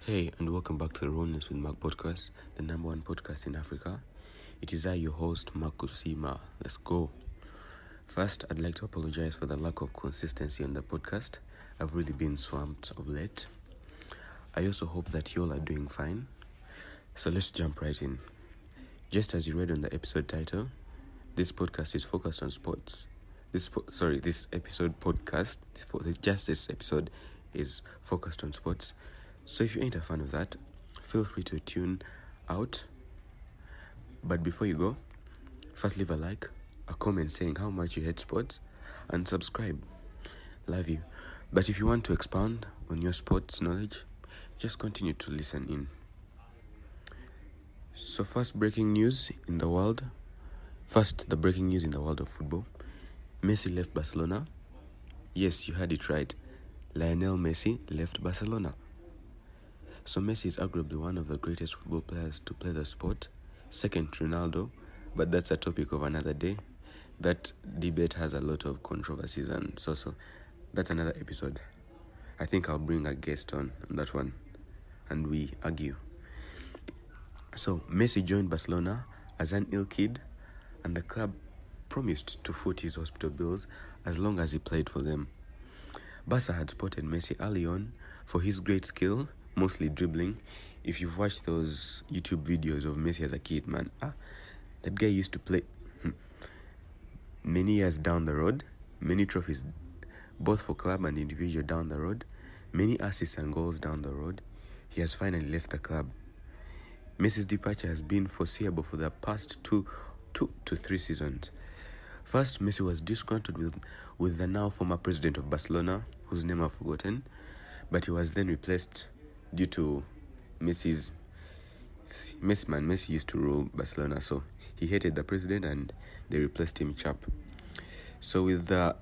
Hey, and welcome back to the Rollness with Mark podcast, the number one podcast in Africa. It is I, your host, Mark KUSIIMA'S. Let's go. First, I'd like to apologize for the lack of consistency on the podcast. I've really been swamped of late. I also hope that you all are doing fine. So let's jump right in. Just as you read on the episode title, this podcast is focused on sports. This episode is focused on sports. So if you ain't a fan of that, feel free to tune out. But before you go, first leave a like, a comment saying how much you hate sports, and subscribe. Love you. But if you want to expound on your sports knowledge, just continue to listen in. So the breaking news in the world of football. Messi left Barcelona. Yes, you heard it right. Lionel Messi left Barcelona. So Messi is arguably one of the greatest football players to play the sport, second Ronaldo, but that's a topic of another day. That debate has a lot of controversies and so that's another episode. I think I'll bring a guest on that one and we argue. So Messi joined Barcelona as an ill kid and the club promised to foot his hospital bills as long as he played for them. Barca had spotted Messi early on for his great skill, mostly dribbling. If you've watched those YouTube videos of Messi as a kid, man, that guy used to play many years down the road, many trophies, both for club and individual down the road, many assists and goals down the road. He has finally left the club. Messi's departure has been foreseeable for the past two to three seasons. First, Messi was disgruntled with the now former president of Barcelona, whose name I've forgotten, but he was then replaced due to Messi used to rule Barcelona, so he hated the president and they replaced him sharp. So with the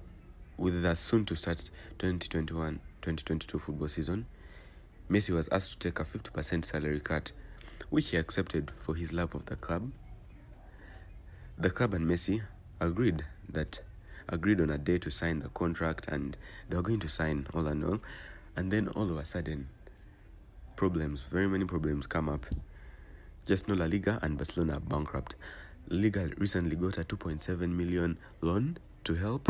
soon to start 2021-2022 football season, Messi was asked to take a 50% salary cut, which he accepted for his love of the club. The club and Messi agreed on a day to sign the contract, and they were going to sign all and all, and then all of a sudden very many problems come up. Just know La Liga and Barcelona are bankrupt. La Liga recently got a 2.7 billion loan to help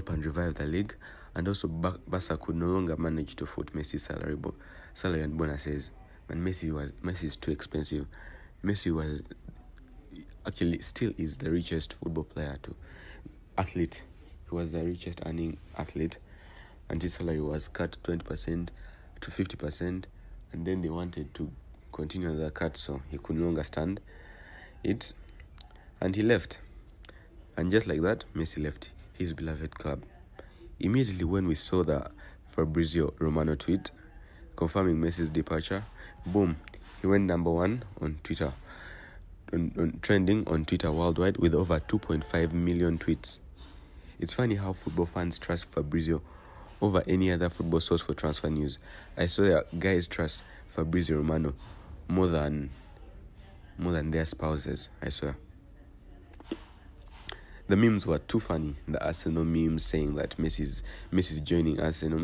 and revive the league, and also Barca could no longer manage to foot Messi's salary and bonuses. And Messi is too expensive. Messi was actually still is the richest athlete. He was the richest earning athlete, and his salary was cut 20% to 50%, and then they wanted to continue the cut, so he could no longer stand it, and he left. And just like that, Messi left his beloved club. Immediately when we saw the Fabrizio Romano tweet confirming Messi's departure, boom, he went number one on Twitter, trending on Twitter worldwide with over 2.5 million tweets. It's funny how football fans trust Fabrizio over any other football source for transfer news. I saw that guys trust Fabrizio Romano more than their spouses, I swear. The memes were too funny. The Arsenal memes saying that Messi's joining Arsenal.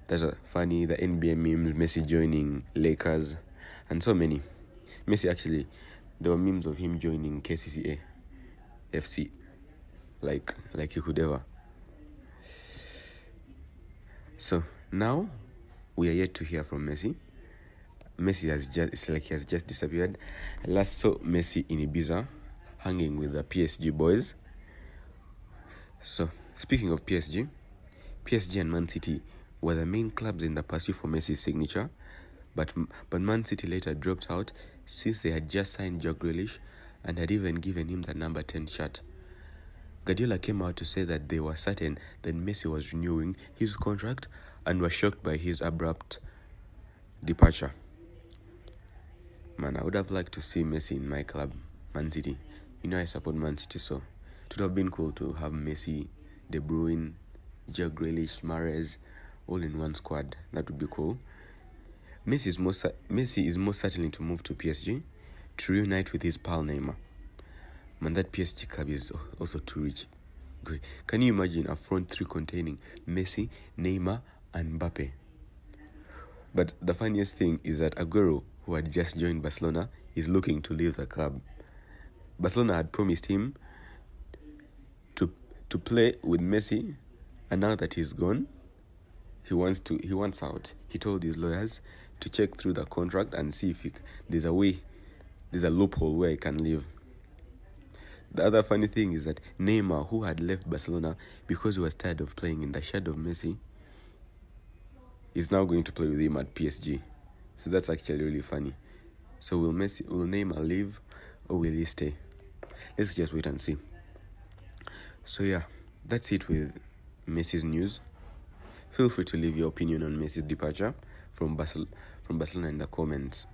That's funny. The NBA memes, Messi joining Lakers, and so many. Messi actually, there were memes of him joining KCCA FC. Like he could ever. So now we are yet to hear from Messi. Messi he has just disappeared. I last saw Messi in Ibiza hanging with the PSG boys. So speaking of PSG and Man City were the main clubs in the pursuit for Messi's signature, but Man City later dropped out since they had just signed Jack Grealish and had even given him the number 10 shirt. Guardiola came out to say that they were certain that Messi was renewing his contract and were shocked by his abrupt departure. Man, I would have liked to see Messi in my club, Man City. You know I support Man City, so it would have been cool to have Messi, De Bruyne, Jack Grealish, Mahrez all in one squad. That would be cool. Messi is most certainly to move to PSG to reunite with his pal Neymar. Man, that PSG club is also too rich. Great. Can you imagine a front three containing Messi, Neymar, and Mbappe. But the funniest thing is that Aguero, who had just joined Barcelona, is looking to leave the club. Barcelona had promised him to play with Messi, and now that he's gone, he wants out. He told his lawyers to check through the contract and see if there's a loophole where he can leave. The other funny thing is that Neymar, who had left Barcelona because he was tired of playing in the shadow of Messi, is now going to play with him at PSG. So that's actually really funny. So will Neymar leave or will he stay? Let's just wait and see. So yeah, that's it with Messi's news. Feel free to leave your opinion on Messi's departure from Barcelona in the comments.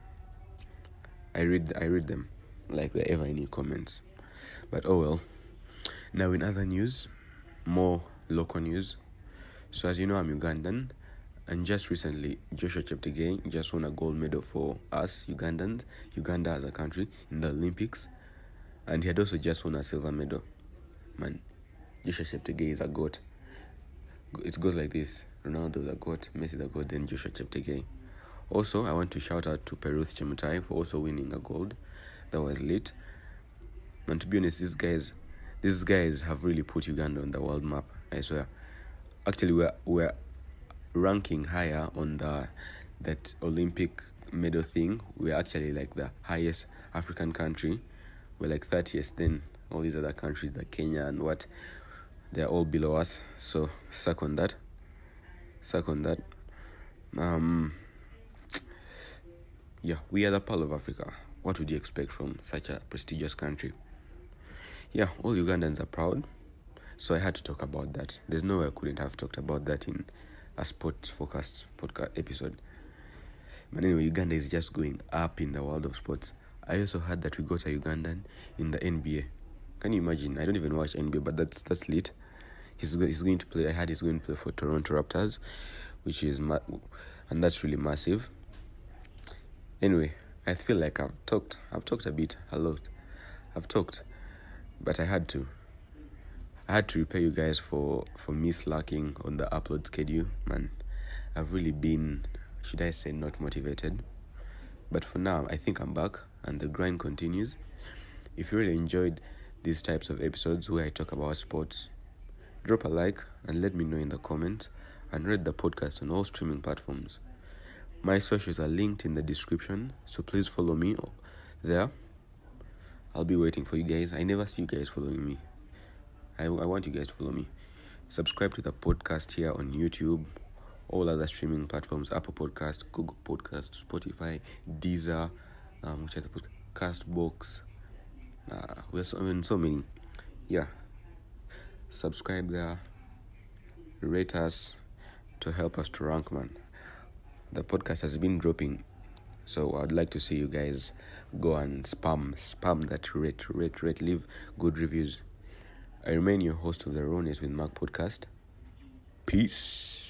I read them like there ever any comments. But oh well. Now in other news, more local news. So as you know, I'm Ugandan, and just recently Joshua Cheptegei just won a gold medal for us Ugandans, Uganda as a country, in the Olympics, and he had also just won a silver medal. Man, Joshua Cheptegei is a goat. It goes like this: Ronaldo the goat, Messi the goat, then Joshua Cheptegei. Also, I want to shout out to Peruth Chemutai for also winning a gold. That was lit. And to be honest, these guys have really put Uganda on the world map, I swear. Actually, we're ranking higher on that Olympic medal thing. We're actually like the highest African country. We're like 30th, then all these other countries, like Kenya and what, they're all below us. So suck on that. Yeah, we are the pearl of Africa. What would you expect from such a prestigious country? Yeah, all Ugandans are proud. So I had to talk about that. There's no way I couldn't have talked about that in a sports-focused podcast episode. But anyway, Uganda is just going up in the world of sports. I also heard that we got a Ugandan in the NBA. Can you imagine? I don't even watch NBA, but that's lit. He's going to play. I heard he's going to play for Toronto Raptors, which is and that's really massive. Anyway, I feel like I've talked a lot. I've talked, but I had to repay you guys for me slacking on the upload schedule. Man, I've really been, should I say, not motivated. But for now, I think I'm back and the grind continues. If you really enjoyed these types of episodes where I talk about sports, drop a like and let me know in the comments, and rate the podcast on all streaming platforms. My socials are linked in the description, so please follow me there. I'll be waiting for you guys. I never see you guys following me. I want you guys to follow me. Subscribe to the podcast here on YouTube, all other streaming platforms, Apple Podcast, Google Podcast, Spotify, Deezer, which other podcast? Castbox. We're so many. Yeah. Subscribe there. Rate us to help us to rank, man. The podcast has been dropping, so I'd like to see you guys go and spam that rate, leave good reviews. I remain your host of the Rawness with Mark podcast. Peace.